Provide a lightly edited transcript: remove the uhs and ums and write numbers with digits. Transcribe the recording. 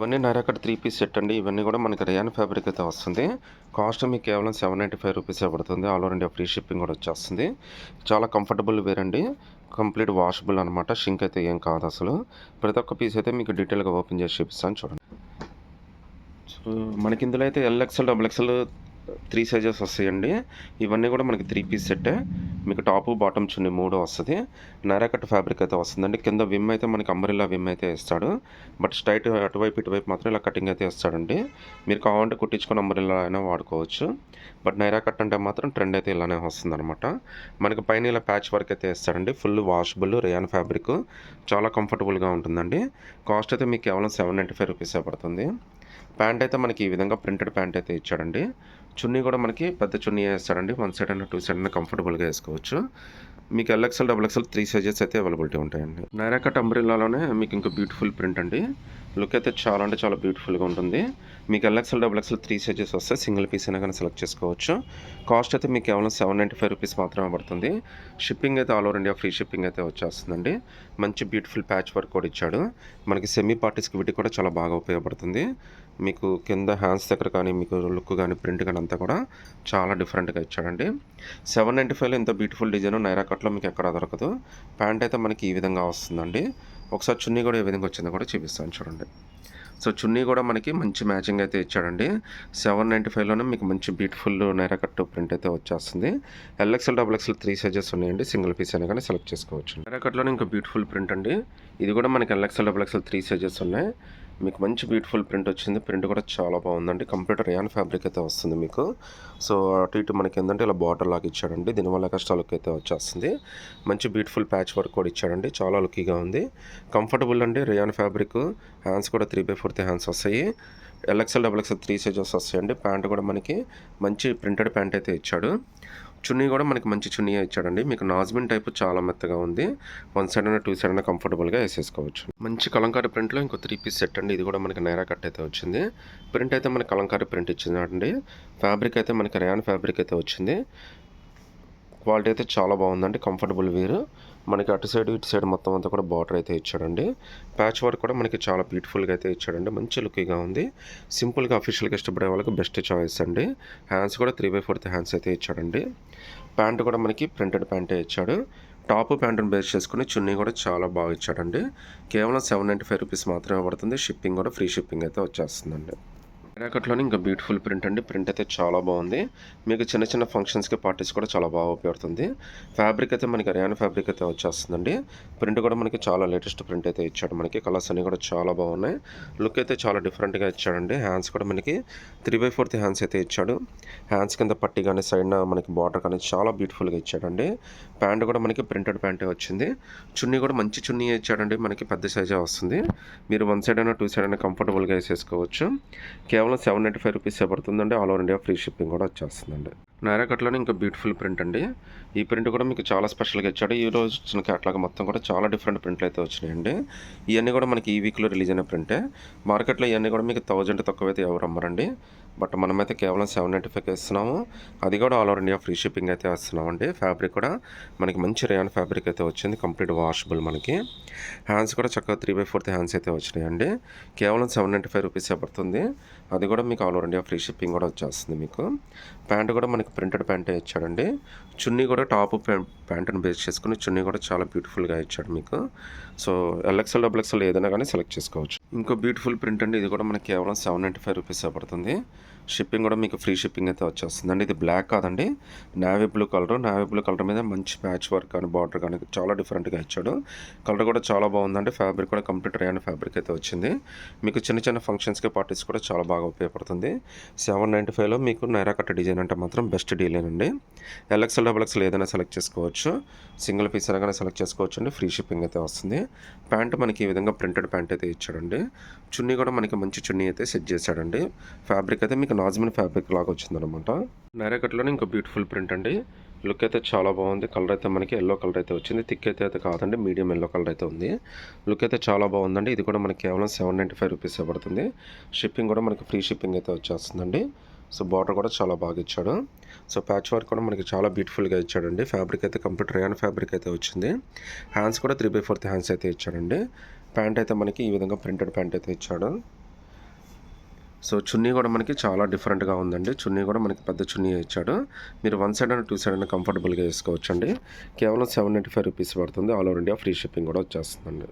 ఇవన్నీ నైరాకట్ 3 piece set అండి. ఇవన్నీ కూడా మనకి రేయాన్ ఫ్యాబ్రిక్ అయితే వస్తుంది. కాస్ట్ మీకు కేవలం 795 రూపీసే పడుతుంది. All over India free shipping కూడా వచ్చేస్తుంది. చాలా కంఫర్టబుల్ వేర్ అండి. కంప్లీట్ వాషబుల్ అనమాట. షింక్ అయితే ఏం కాదు అసలు. ప్రతి ఒక్క పీస్ అయితే మీకు డీటెయిల్గా ఓపెన్ చేసి చూపిస్తాను చూడండి. సో మనకి ఇందులో అయితే ఎల్ఎక్స్ఎల్ డబుల్ ఎక్స్ఎల్ 3 సైజెస్ వస్తాయండి. ఇవన్నీ కూడా మనకి 3 పీస్ సెట్టే. మీకు టాపు బాటమ్ చున్నీ 3 వస్తుంది. నైరాకట్ ఫ్యాబ్రిక్ అయితే వస్తుందండి. కింద విమ్ అయితే మనకి అంబ్రెల్లా విమ్ అయితే ఇస్తాడు. బట్ స్ట్రైట్ అటువైపు ఇటువైపు మాత్రం ఇలా కటింగ్ అయితే ఇస్తాడండి. మీరు కావాలంటే కుట్టించుకొని అంబ్రెల్లా అయినా వాడుకోవచ్చు. బట్ నైరాకట్ అంటే మాత్రం ట్రెండ్ అయితే ఇలానే వస్తుంది అనమాట. మనకి పైన ఇలా ప్యాచ్ వర్క్ అయితే ఇస్తాడండి. Full washable rayon fabric. చాలా కంఫర్టబుల్గా ఉంటుందండి. కాస్ట్ అయితే మీకు కేవలం 795 రూపీసే పడుతుంది. ప్యాంట్ అయితే మనకి ఈ విధంగా ప్రింటెడ్ ప్యాంట్ అయితే ఇచ్చాడండి. చున్నీ కూడా మనకి పెద్ద చున్నీ వేస్తాడండి. 1 సైడ్ అయినా 2 సైడ్ అయినా కంఫర్టబుల్గా వేసుకోవచ్చు. మీకు ఎల్ఎక్స్ఎల్ డబుల్ ఎక్స్ఎల్ 3 సైజెస్ అయితే అవైలబిలిటీ ఉంటాయండి. నైరాకట్ అంబ్రెల్లాలోనే మీకు ఇంకో బ్యూటిఫుల్ ప్రింట్ అండి. లుక్ అయితే చాలా అంటే చాలా బ్యూటిఫుల్గా ఉంటుంది. మీకు ఎల్ఎక్స్ఎల్ డబుల్ ఎక్స్ఎల్ 3 సైజెస్ వస్తే సింగిల్ పీస్ అయినా కానీ సెలెక్ట్ చేసుకోవచ్చు. కాస్ట్ అయితే మీకు కేవలం 795 రూపీస్ మాత్రమే పడుతుంది. షిప్పింగ్ అయితే all over India free shipping అయితే వచ్చేస్తుందండి. మంచి బ్యూటిఫుల్ ప్యాచ్ వర్క్ కూడా ఇచ్చాడు. మనకి సెమీ పార్టీస్కి వీటికి కూడా చాలా బాగా ఉపయోగపడుతుంది. మీకు కింద హ్యాండ్స్ దగ్గర కానీ మీకు లుక్ కానీ ప్రింట్ కానీ అంతా కూడా చాలా డిఫరెంట్గా ఇచ్చాడండి. 795లో ఇంత బ్యూటిఫుల్ డిజైన్ నైరాకట్లో మీకు ఎక్కడ దొరకదు. ప్యాంట్ అయితే మనకి ఈ విధంగా వస్తుందండి. ఒకసారి చున్నీ కూడా ఏ విధంగా వచ్చిందో కూడా చూపిస్తాను చూడండి. సో చున్నీ కూడా మనకి మంచి మ్యాచింగ్ అయితే ఇచ్చాడండి. 795లోనే మీకు మంచి బ్యూటిఫుల్ నైరాకట్ ప్రింట్ అయితే వచ్చేస్తుంది. ఎల్ఎక్స్ఎల్ డబుల్ ఎక్స్ఎల్ 3 సైజెస్ ఉన్నాయండి. సింగిల్ పీస్ అయినా కానీ సెలెక్ట్ చేసుకోవచ్చు. నైరాకట్లోనే ఇంకా బ్యూటిఫుల్ ప్రింట్ అండి. ఇది కూడా మనకి ఎల్ఎక్స్ఎల్ డబుల్ ఎక్స్ఎల్ 3 సైజెస్ ఉన్నాయి. మీకు మంచి బ్యూటిఫుల్ ప్రింట్ వచ్చింది. ప్రింట్ కూడా చాలా బాగుందండి. కంప్లీట్ రేయాన్ ఫ్యాబ్రిక్ అయితే వస్తుంది మీకు. సో అటు ఇటు మనకి ఏంటంటే ఇలా బార్డర్ లాగా ఇచ్చాడండి. దీనివల్ల ఎక్స్ట్రా లుక్ అయితే వచ్చేస్తుంది. మంచి బ్యూటిఫుల్ ప్యాచ్ వర్క్ కూడా ఇచ్చాడండి. చాలా లుక్కీగా ఉంది. కంఫర్టబుల్ అండి. Rayon fabric. హ్యాండ్స్ కూడా 3/4 హ్యాండ్స్ వస్తాయి. ఎల్ఎక్స్ఎల్ డబుల్ ఎక్స్ఎల్ 3 సైజెస్ వస్తాయండి. ప్యాంట్ కూడా మనకి మంచి ప్రింటెడ్ ప్యాంట్ అయితే ఇచ్చాడు. చున్నీ కూడా మనకి మంచి చున్నీ ఇచ్చాడండి. మీకు నాజ్మిన్ టైపు చాలా మెత్తగా ఉంది. 1 సైడ్ అయినా 2 సైడ్ అయినా కంఫర్టబుల్గా వేసేసుకోవచ్చు. మంచి కలంకారీ ప్రింట్లో ఇంకో 3 పీస్ సెట్ అండి. ఇది కూడా మనకి నైరాకట్ అయితే వచ్చింది. ప్రింట్ అయితే మనకి కలంకారీ ప్రింట్ ఇచ్చిందండి. ఫ్యాబ్రిక్ అయితే మనకి రేయాన్ ఫ్యాబ్రిక్ అయితే వచ్చింది. క్వాలిటీ అయితే చాలా బాగుందండి. కంఫర్టబుల్ వేరు. మనకి అటు సైడ్ ఇటు సైడ్ మొత్తం అంతా కూడా బార్డర్ అయితే ఇచ్చాడండి. ప్యాచ్ వర్క్ కూడా మనకి చాలా బ్యూటిఫుల్గా అయితే ఇచ్చాడండి. మంచి లుక్గా ఉంది. సింపుల్గా అఫీషియల్గా ఇష్టపడే వాళ్ళకి బెస్ట్ చాయిస్ అండి. హ్యాండ్స్ కూడా 3/4 హ్యాండ్స్ అయితే ఇచ్చాడండి. ప్యాంట్ కూడా మనకి ప్రింటెడ్ ప్యాంటే ఇచ్చాడు. టాప్ ప్యాంటును బేస్ చేసుకుని చున్నీ కూడా చాలా బాగా ఇచ్చాడండి. కేవలం 795 రూపీస్ మాత్రమే పడుతుంది. షిప్పింగ్ కూడా ఫ్రీ షిప్పింగ్ అయితే వచ్చేస్తుందండి. నైరాకట్లోని ఇంకా బ్యూటిఫుల్ ప్రింట్ అండి. ప్రింట్ అయితే చాలా బాగుంది. మీకు చిన్న చిన్న ఫంక్షన్స్కి పార్టీస్ కూడా చాలా బాగా ఉపయోగపడుతుంది. ఫ్యాబ్రిక్ అయితే మనకి రేయాన్ ఫ్యాబ్రిక్ అయితే వచ్చేస్తుందండి. ప్రింట్ కూడా మనకి చాలా లేటెస్ట్ ప్రింట్ అయితే ఇచ్చాడు. మనకి కలర్స్ అన్నీ కూడా చాలా బాగున్నాయి. లుక్ అయితే చాలా డిఫరెంట్గా ఇచ్చాడండి. హ్యాండ్స్ కూడా మనకి 3/4 హ్యాండ్స్ అయితే ఇచ్చాడు. హ్యాండ్స్ కింద పట్టి కానీ సైడ్న మనకి బార్డర్ కానీ చాలా బ్యూటిఫుల్గా ఇచ్చాడండి. ప్యాంట్ కూడా మనకి ప్రింటెడ్ ప్యాంటే వచ్చింది. చున్నీ కూడా మంచి చున్నీ ఇచ్చాడండి. మనకి పెద్ద సైజే వస్తుంది. మీరు 1 సైడ్ అయినా 2 సైడ్ అయినా కంఫర్టబుల్గా వేసేసుకోవచ్చు. కేవలం 795 రూపీసే పడుతుందండి. All over India free shipping కూడా వచ్చేస్తుందండి. నైరాకట్లోనే ఇంకా బ్యూటిఫుల్ ప్రింట్ అండి. ఈ ప్రింట్ కూడా మీకు చాలా స్పెషల్గా ఇచ్చాడు. ఈ రోజు వచ్చిన క్యాట్లాగ్ మొత్తం కూడా చాలా డిఫరెంట్ ప్రింట్లు అయితే వచ్చినాయండి. ఇవన్నీ కూడా మనకి ఈ వీక్లో రిలీజ్ అయిన ప్రింటే. మార్కెట్లో ఇవన్నీ కూడా మీకు 1000 తక్కువ అయితే ఎవరు అమ్మరండి. బట్ మనమైతే కేవలం 795 ఇస్తున్నాము. అది కూడా all over India free shipping అయితే వస్తున్నామండి. ఫ్యాబ్రిక్ కూడా మనకి మంచి రేయాన్ ఫ్యాబ్రిక్ అయితే వచ్చింది. కంప్లీట్ వాషబుల్ మనకి. హ్యాండ్స్ కూడా చక్కగా 3/4 హ్యాండ్స్ అయితే వచ్చినాయండి. కేవలం 795 రూపీసే పడుతుంది. అది కూడా మీకు all over India free shipping కూడా వచ్చేస్తుంది మీకు. ప్యాంట్ కూడా మనకి ప్రింటెడ్ ప్యాంటే ఇచ్చాడండి. చున్నీ కూడా టాప్ ప్యాంటును బేస్ చేసుకుని చున్నీ కూడా చాలా బ్యూటిఫుల్గా ఇచ్చాడు మీకు. సో ఎల్ఎక్స్ఎల్ డబుల్ ఎక్స్ఎల్ ఏదైనా కానీ సెలెక్ట్ చేసుకోవచ్చు. ఇంకో బ్యూటిఫుల్ ప్రింట్ అండి. ఇది కూడా మనకి కేవలం 795 రూపీసే పడుతుంది. షిప్పింగ్ కూడా మీకు ఫ్రీ షిప్పింగ్ అయితే వచ్చేస్తుందండి. ఇది బ్లాక్ కాదండి, navy blue colour. Navy blue colour మీద మంచి ప్యాచ్ వర్క్ కానీ బార్డర్ కానీ చాలా డిఫరెంట్గా ఇచ్చాడు. కలర్ కూడా చాలా బాగుందండి. ఫ్యాబ్రిక్ కూడా కంప్లీట్ రేయాన్ ఫ్యాబ్రిక్ అయితే వచ్చింది. మీకు చిన్న చిన్న ఫంక్షన్స్కి పార్టీస్ కూడా చాలా బాగా ఉపయోగపడుతుంది. 795లో మీకు నైరాకట్ డిజైన్ అంటే మాత్రం బెస్ట్ డీలేనండి. ఎల్ఎక్స్ఎల్ డబుల్ ఎక్స్ఎల్ ఏదైనా సెలెక్ట్ చేసుకోవచ్చు. సింగిల్ పీస్ అయినా సెలెక్ట్ చేసుకోవచ్చు అండి. ఫ్రీ షిప్పింగ్ అయితే వస్తుంది. ప్యాంట్ మనకి ఈ విధంగా ప్రింటెడ్ ప్యాంట్ అయితే ఇచ్చాడండి. చున్నీ కూడా మనకి మంచి చున్నీ అయితే సెట్ చేశాడండి. ఫ్యాబ్రిక్ అయితే మీకు నాజ్మిన్ ఫ్యాబ్రిక్ లాగా వచ్చిందనమాట. నైరాకట్లోనే ఇంకో బ్యూటిఫుల్ ప్రింట్ అండి. లుక్ అయితే చాలా బాగుంది. కలర్ అయితే మనకి ఎల్లో కలర్ అయితే వచ్చింది. థిక్ అయితే కాదండి, మీడియం ఎల్లో కలర్ అయితే ఉంది. లుక్ అయితే చాలా బాగుందండి. ఇది కూడా మనకి కేవలం 795 రూపీసే పడుతుంది. షిప్పింగ్ కూడా మనకి ఫ్రీ షిప్పింగ్ అయితే వచ్చేస్తుందండి. సో బార్డర్ కూడా చాలా బాగా ఇచ్చాడు. సో ప్యాచ్ వర్క్ కూడా మనకి చాలా బ్యూటిఫుల్గా ఇచ్చాడండి. ఫ్యాబ్రిక్ అయితే కంప్లీట్ రేయాన్ ఫ్యాబ్రిక్ అయితే వచ్చింది. హ్యాండ్స్ కూడా 3/4 హ్యాండ్స్ అయితే ఇచ్చాడండి. ప్యాంట్ అయితే మనకి ఈ విధంగా ప్రింటెడ్ ప్యాంట్ అయితే ఇచ్చాడు. సో చున్నీ కూడా మనకి చాలా డిఫరెంట్గా ఉందండి. చున్నీ కూడా మనకి పెద్ద చున్నీ ఇచ్చాడు. మీరు 1 సైడ్ అండ్ 2 సైడ్ అయినా కంఫర్టబుల్గా వేసుకోవచ్చండి. కేవలం 795 రూపీస్ పడుతుంది. All over India free shipping కూడా వచ్చేస్తుందండి.